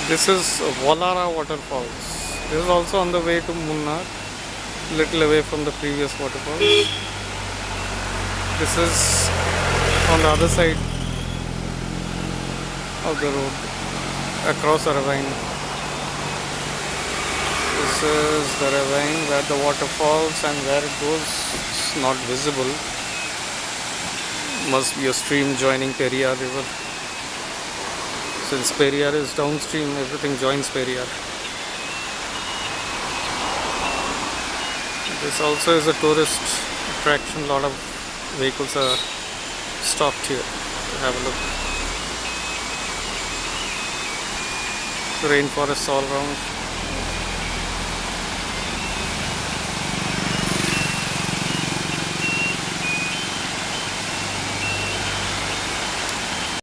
This is Valara Waterfalls. This is also on the way to Munnar, little away from the previous waterfall. This is on the other side of the road, across a ravine. This is the ravine where the water falls, and where it goes is not visible. Must be a stream joining Periyar river. Since Periyar is downstream, everything joins Periyar. This also is a tourist attraction. A lot of vehicles are stopped here to have a look. Rainforests all around.